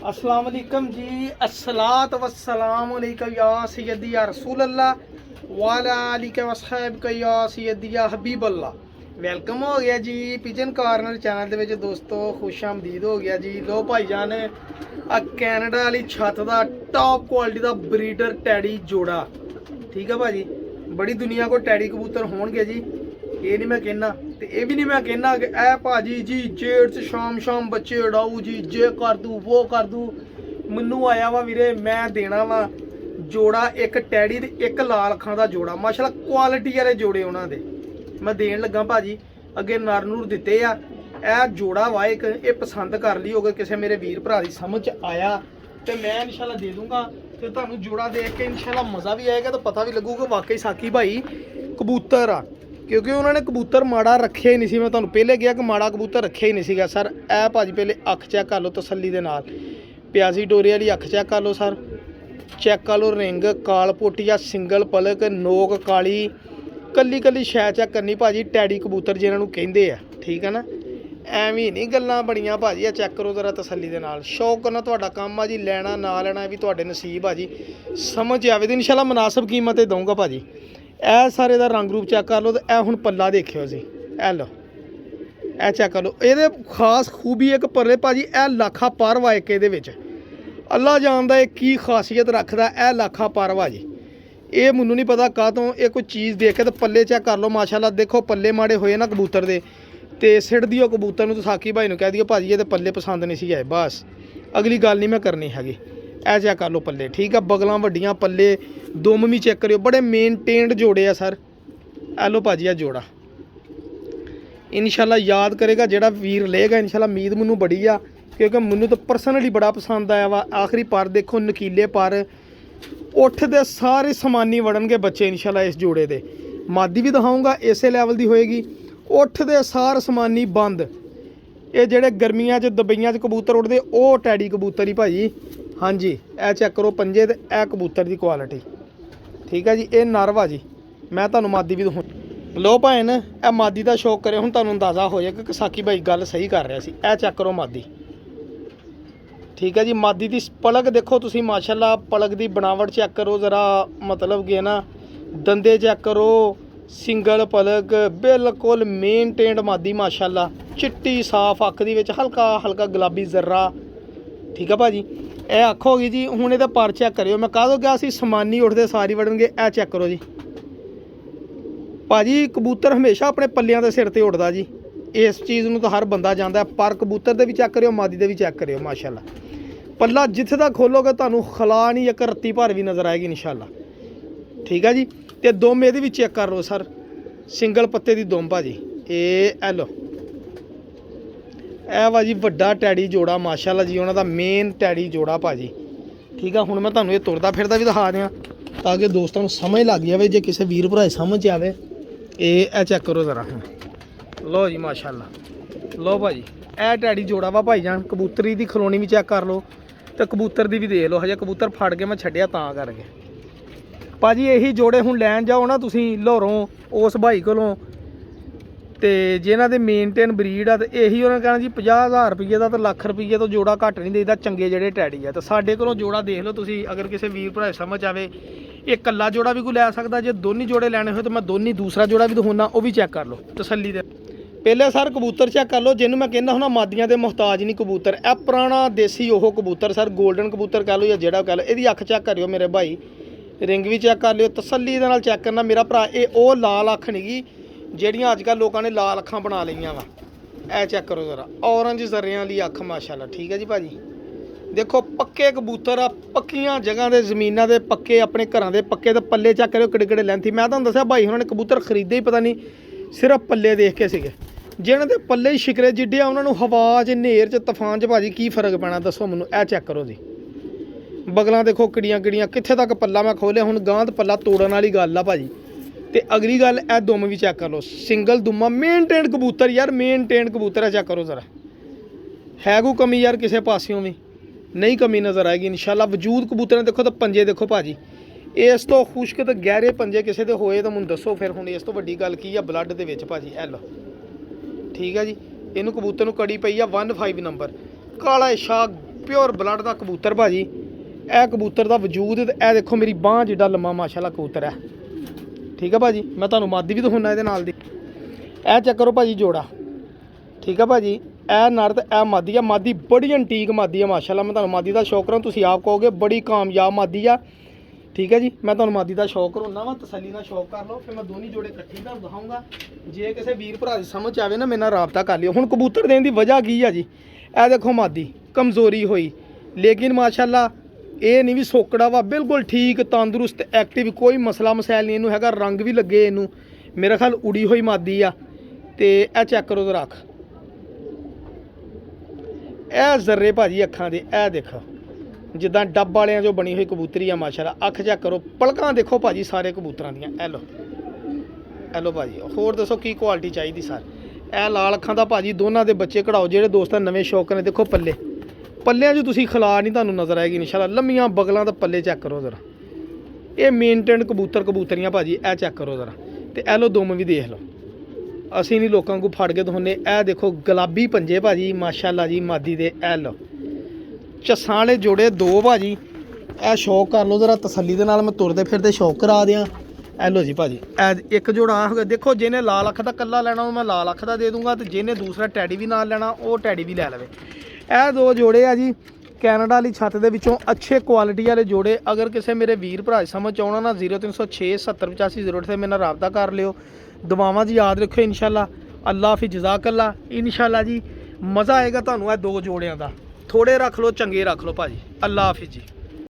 अस्सलाम वालेकुम जी। अस्सलात वस्सलाम अलैका या सय्यदी या रसूल अल्लाह वाला आलिका वसहबिका या सय्यदी या हबीब अल्लाह। वेलकम हो गया जी पिजन कॉर्नर चैनल दे विच दोस्तों, खुश आमदीद हो गया जी। लो भाईजान आ कैनेडा वाली छत का टॉप क्वालिटी का ब्रीडर टैडी जोड़ा, ठीक है भाजी। बड़ी दुनिया को टैडी कबूतर होणगे जी, ये नहीं मैं कहना तो ये भी नहीं मैं कहना कि ए भाजी जी जेड़ च शाम शाम बच्चे उड़ाऊ जी, जे कर दूँ वो कर दूँ। मैनू आया वा वीरे, मैं देना वा जोड़ा एक टैडी ते एक लाल अखां दा जोड़ा, माशाल्लाह क्वालिटी वाले जोड़े उन्होंने मैं देन लगा भाजी। अगे नर नूर दिते आ, ए जोड़ा वा एक ये पसंद कर ली होगा किसी मेरे वीर भरा की समझ आया तो मैं इंशाल्लाह दे दूँगा। तो तुहानू जोड़ा देख के इंशाल्लाह मज़ा भी आएगा तो पता भी लगूगा वाकई साकी भाई कबूतर आ, क्योंकि उन्होंने कबूतर माड़ा रखे ही नहीं सी। मैं तुहानू पहले गया कि माड़ा कबूतर रखे ही नहीं सीगा सर। ए भाजी पहले अख चेक कर लो तसल्ली दे नाल, प्यासी डोरी वाली अख चेक कर लो सर, चेक कर लो रिंग काल पोटिया सिंगल पलक नोक काली कली कली शै चेक करनी भाजी। टैडी कबूतर जिन्होंने कहते हैं, ठीक है ना, एवं नहीं गल्लां बड़ियां भाजी। आ चेक करो जरा तसल्ली दे नाल, शौक करना तुहाडा काम आ जी, लैना ना लैना भी तुहाडे नसीब आ जी। समझ आवे तो इंशाल्लाह मुनासिब कीमत दूंगा भाजी। ए सारे का रंग रूप चेक कर लो तो ए हुण पल्ला देखियो जी, ए लो ए चेक कर लो। ये खास खूबी एक परले भाजी ए लाखा पर वा एक ये अल्लाह जानदा है की खासियत रखदा ए लाखा पर वा जी। ये मैनू नहीं पता काह तो ये कोई चीज़ देख के तो पल्ले चेक कर लो माशाल्लाह। देखो पल्ले माड़े होए ना कबूतर दे तो सिट दियो कबूतर नूं तो साकी भाई नूं कह दियो भाजी ये पल्ले पसंद नहीं सी आए, बस अगली गल नहीं मैं करनी हैगी। ए चेक कर लो पल्ले, ठीक है, बगलां वड्डियां पल्ले दुम भी चेक करियो, बड़े मेनटेन्ड जोड़े आ सर। ए लो भाजी आ जोड़ा इंशाल्लाह याद करेगा जेड़ा वीर लेगा इंशाल्लाह। उम्मीद मैनू बड़ी आ क्योंकि मैनू तो परसनली बड़ा पसंद आया वा। आखिरी पर देखो नकीले पर उठ दे सारे समानी वड़नगे बच्चे इंशाल्लाह इस जोड़े दे। मादी भी दिखाऊंगा इस लेवल की होएगी, उठ दे सार समानी बंद। ये जेड़े गर्मियां च दुबईयां च कबूतर उड़ते वो टैडी कबूतर ही भाजी। हाँ जी ए चेक करो पंजे ते ए कबूतर की क्वालिटी, ठीक है जी। ये नर वा जी, मैं तुहानू मादी भी दिखाऊँ। लो भैन ए मादी का शौक करे हुण तुहानू अंदाज़ा हो जाएगा कि साकी भाई गल सही कर रहा सी। ए चेक करो मादी, ठीक है जी। मादी की पलक देखो तुसी माशाल्लाह, पलक की बनावट चेक करो ज़रा, मतलब कि ना दंदे चेक करो, सिंगल पलक बिल्कुल मेनटेन्ड मादी माशाल्लाह। चिट्टी साफ अख दी विच हल्का हल्का गुलाबी जर्रा, ठीक है भाजी। ए अख हो गई जी। हुण इहदा पर चेक करियो, मैं कह दो गया सी समानी उठते सारी वड़नगे। ए चेक करो जी भाजी, कबूतर हमेशा अपने पल्लियां के सिर ते उड़दा जी। इस चीज़ नूं तो हर बंदा जानदा। पर कबूतर दे भी चेक करियो, मादी दे भी चेक करियो माशाल्लाह। पल्ला जिथे तक खोलोगे तुहानू खला नहीं एक रत्ती भर भी नज़र आएगी इंशाल्लाह, ठीक है जी। तो दुम ये भी चेक कर लो सर, सिंगल पत्ते की दुम भाजी। ए लो ए वा जी वड्डा टैडी जोड़ा माशाल्लाह जी, उन्हों का मेन टैडी जोड़ा भाजी, ठीक है। हुण मैं तुहानू ये तुरदा फिरदा भी दिखा रहा ताकि दोस्तों को समझ लग जाए जे किसी वीर भरा समझ आए। ए चेक करो ज़रा हुण, लो जी माशाल्लाह। लो भाजी ए टैडी जोड़ा वा भाईजान। कबूतरी की खलोनी भी चेक कर लो तो कबूतर की भी देख लो। हजे कबूतर फड़ के मैं छड्डिया तां करके भाजी। यही जोड़े हुण लैन जाओ ना तुसीं लाहौरों उस भाई कोलों ते जिन्हां दे मेनटेन ब्रीड आ ते यही उन्होंने कहना जी 50,000 रुपये का तो लख रुपये तो जोड़ा घट नहीं देता चंगे जेडे टैडी आ। तो साडे कोलों जोड़ा देख लो तुसीं, अगर किसी वीर भरा समझ आवे ये कल्ला जोड़ा भी कोई लै सकदा। जे दोनों जोड़े लैने हो तो मैं दोनों दूसरा जोड़ा भी दिखाना, वो भी चेक कर लो तसल्ली दे। पहले सर कबूतर चेक कर लो जिन्होंने मैं कहना होना मादियां दे मुहताज नहीं कबूतर। ए पुराना देसी ओहो कबूतर सर, गोल्डन कबूतर कह लो या जेड़ा कह लो। यदी अख चेक करियो मेरे भाई, रिंग भी चेक कर लियो तसल्ली दे नाल चेक करना मेरा भरा। ये ओ लाल अख नहीं ਜਿਹੜੀਆਂ ਅੱਜ ਕੱਲ੍ਹ लोगों ने लाल अखां बना लईआं वा। ए चेक करो ज़रा ऑरेंज जरियां वाली अख माशाल्लाह, ठीक है जी भाजी। देखो पक्के कबूतर आ, पक्कियां जगह के जमीनों के पक्के, अपने घरों के पक्के। तो पल्ले चेक करो किड़े किड़े लेंथी। मैं तुहानू दस्सिया भाई उन्होंने कबूतर खरीदे ही पता नहीं सिर्फ पल्ले देख के सीगे। जिन्होंने दे पल्ले ही शिकरे जिड्डे आ उन्होंने हवा च नेर च तूफान च भाजी की फर्क पैना दसो मैनू। ए चेक करो जी बगलां देखो किड़ियां किड़ियां कित्थे तक पल्ला मैं खोलिया। हुण गांध पल्ला तोड़न वाली गल आ भाजी। तो अगली गल ए दुम भी चेक कर लो, सिंगल दुमा मेनटेन कबूतर यार, मेनटेन कबूतर है। चेक करो ज़रा है कोई कमी यार किसी पासियों भी नहीं कमी नज़र आएगी इंशाल्लाह। वजूद कबूतर देखो तो पंजे देखो भाजी, इस तो खुश्क तो गहरे पंजे किसी के होए तो मैनूं दसो फिर। हुण इस तो वड्डी गल की आ ब्लड दे विच भाजी। ए लो ठीक है जी, इनू कबूतर नूं कड़ी पई आ 15 नंबर काला शाह प्योर ब्लड का कबूतर भाजी। यह कबूतर का वजूद ते यह देखो मेरी बांह जिड्डा लम्मा माशाल्लाह कबूतर है। ठीक है भाजी, मैं तुहानूं मादी भी दिखाउणा इहदे नाल दी। यह चेक करो भाजी जोड़ा। ठीक है भाजी, यह नर ते यह मादी है। मादी बड़ी एंटीक मादी है माशाल्लाह। मैं तुहानूं मादी का शौक करां, तुसीं आप कहोगे बड़ी कामयाब मादी आ। ठीक है जी, मैं तुहानूं मादी का शौक कराउणा वा, तसल्ली नाल शौक कर लो। फिर मैं दोनों जोड़े इकट्ठे तुहानूं दिखाऊंगा। जे किसी वीर भरा दी समझ आवे ना, मेरे नाल राबता कर लियो। हुण कबूतर देने की वजह की है जी, यह देखो मादी कमज़ोरी हुई, लेकिन माशाल्लाह ये नहीं भी सोकड़ा वा, बिल्कुल ठीक तंदुरुस्त एक्टिव, कोई मसला मसैल नहीं इनू हैगा। रंग भी लगे इनू, मेरा ख्याल उड़ी हुई मादी आ। ते ए चेक करो तो रख, ए जर्रे भाजी अखां दे, ए देखो जिद्दां डब वालियां जो बनी हुई कबूतरी आ माशाल्लाह। अख चेक करो, पलकां देखो भाजी सारे कबूतरां दियां। ए लो भाजी, होर दसो की क्वालिटी चाहिदी सर। ए लाल अखां दा भाजी दोनों दे बच्चे कढ़ाओ। जेह्ड़े दोस्त नवें शौक ने, देखो पल्ले पल्लियां जो तुसीं खला नहीं तुहानूं नज़र आएगी इंशाल्लाह। लम्मियां बगलां दा पल्ले चेक करो जरा, ये मेनटेन कबूतरियां भाजी। ए चेक करो जरा, ते ए लो दुम भी देख लो। असीं नहीं लोकां को फड़ के दिखाउने। ए देखो गुलाबी पंजे भाजी माशाल्लाह जी मादी दे। ए लो झस्सां वाले जोड़े दो भाजी। ए शौक कर लो जरा तसल्ली दे नाल, मैं तुरदे फिरदे शौक करा दियां। ए लो जी भाजी, ए एक जोड़ा आ गया। देखो जिन्हें लाल अख दा कल्ला लेना मैं लाल अख दा दे दूंगा, तो जिन्हें दूसरा टैडी भी नाल लेना वो टैडी भी लै लवे। ਇਹ दो जोड़े आ जी कैनेडा वाली छत के विचों अच्छे क्वालिटी वाले जोड़े। अगर किसी मेरे वीर भरा समझ आना ना, 0306 70 85 08 से मेरे नाल राबता कर लियो। दुआवां जी याद रखो इंशाल्लाह। अल्लाह हाफिज़, जज़ाकल्लाह। इंशाल्लाह जी मज़ा आएगा तुहानूं। दो जोड़ियां दा थोड़े रख लो, चंगे रख लो भाजी। अल्लाह हाफिज़ जी।